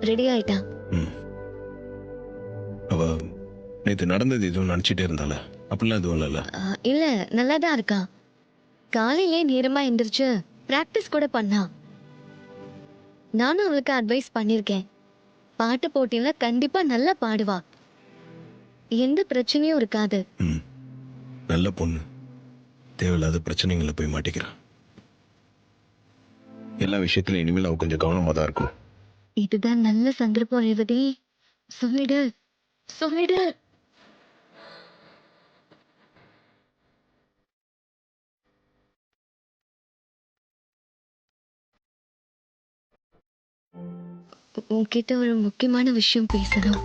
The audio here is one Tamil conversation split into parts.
ரெடி ஆயிட்டா. ம். அவ நேத்து நடந்தது எதுவும் நினைச்சிட்டே இருந்தால, அப்படிலாம் எதுவும் இல்லைல்ல? இல்ல, நல்லா தான் இருக்கா. காலையிலே நேரமா எந்திரிச்சு பிராக்டிஸ் கூட பண்ணா. நானும் அவளுக்கு அட்வைஸ் பண்ணிருக்கேன். பாட்டு போட்டியில கண்டிப்பா நல்லா பாடுவா. எந்த பிரச்சனையும் இருக்காது. ம். நல்ல பொண்ணு. தேவையில்லாத பிரச்சனைகளை போய் மாட்டிக்கிறான். எல்லா விஷயத்திலும் இனிமேல் அவ கொஞ்சம் கவனமா தான் இருக்கும். இதுதான் நல்ல சந்தர்ப்பம் ரேவதி. சொல்லிடு, சொல்லிடு. உன்கிட்ட ஒரு முக்கியமான விஷயம் பேசணும்.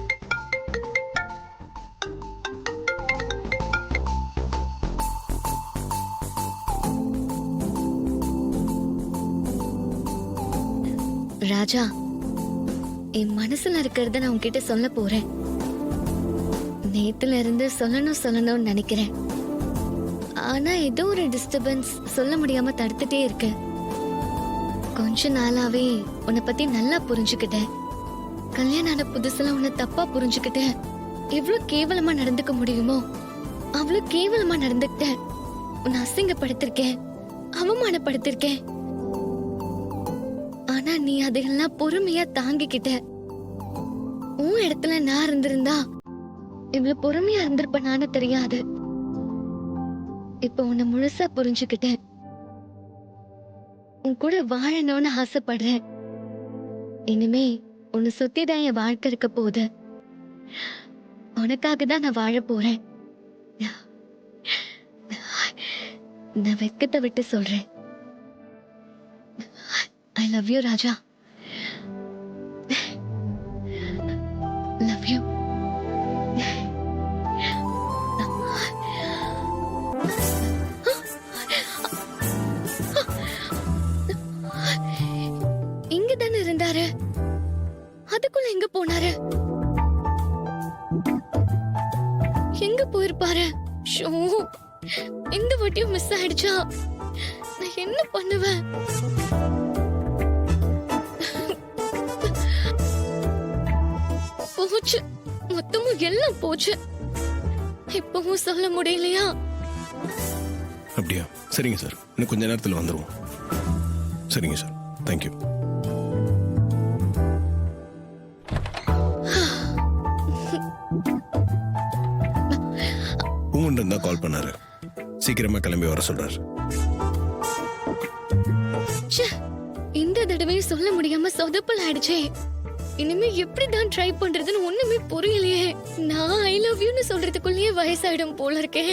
ராஜா, என் மனசுல இருக்கிறத நான் உன்கிட்ட சொல்ல போறேன். நேத்துல இருந்து சொல்லணும்னு நினைக்கிறேன். ஆனா ஏதோ ஒரு டிஸ்டர்பன்ஸ் சொல்ல முடியாம தடுத்துட்டே இருக்கு. கொஞ்ச நாளாவே உன்னை பத்தி நல்லா புரிஞ்சுக்கிட்டேன். கல்யாணம் ஆன புதுசுல உன்னை தப்பா புரிஞ்சுக்கிட்டேன். எவ்வளவு கேவலமா நடந்துக்க முடியுமோ அவ்வளவு கேவலமா நடந்துக்கிட்டேன். உன்னை அசிங்கப்படுத்திருக்கேன், அவமானப்படுத்திருக்கேன். ஆனா நீ அதையெல்லாம் பொறுமையா தாங்கிக்கிட்ட. உன் இடத்துல நான் இருந்திருந்தா இவ்வளவு பொறுமையா இருந்திருப்பேனான்னு தெரியாது. இப்ப உன்னை முழுசா புரிஞ்சுக்கிட்டேன். உன் கூட வாழணும்னு ஆசைப்படுறேன். இனிமே உன்னை சுத்திதான் என் வாழ்க்கை இருக்க போகுது. உனக்காக தான் நான் வாழ போறேன். நான் வெட்கத்தை விட்டு சொல்றேன். I love you, Raja. Love you. இங்க தானே இருந்தாரு, அதுக்குள்ள எங்க போனாரு? எங்க போயிருப்பாரு? ஷோ, இந்த வாட்டியும் மிஸ் ஆயிடுச்சா? நான் என்ன பண்ணுவேன்? போச்சு, மொத்தமும் எல்லாம் போச்சு. இப்பவும் சொல்ல முடியலையா? அப்படியா? சரிங்க சார், இன்னும் கொஞ்ச நேரத்தில் வந்துடுவோம். சரிங்க சார், தேங்க்யூ. உங்கள்கிட்ட தான் கால் பண்ணாரு. சீக்கிரமா கிளம்பி வர சொல்றாரு. இந்த தடவையும் சொல்ல முடியாம சொதப்பல் ஆயிடுச்சே. இனிமே எப்படிதான் ட்ரை பண்றதுன்னு ஒண்ணுமே புரியலையே. நான் ஐ லவ் யூன்னு சொல்றதுக்குள்ளேயே வயசாயிடும் போல இருக்கே.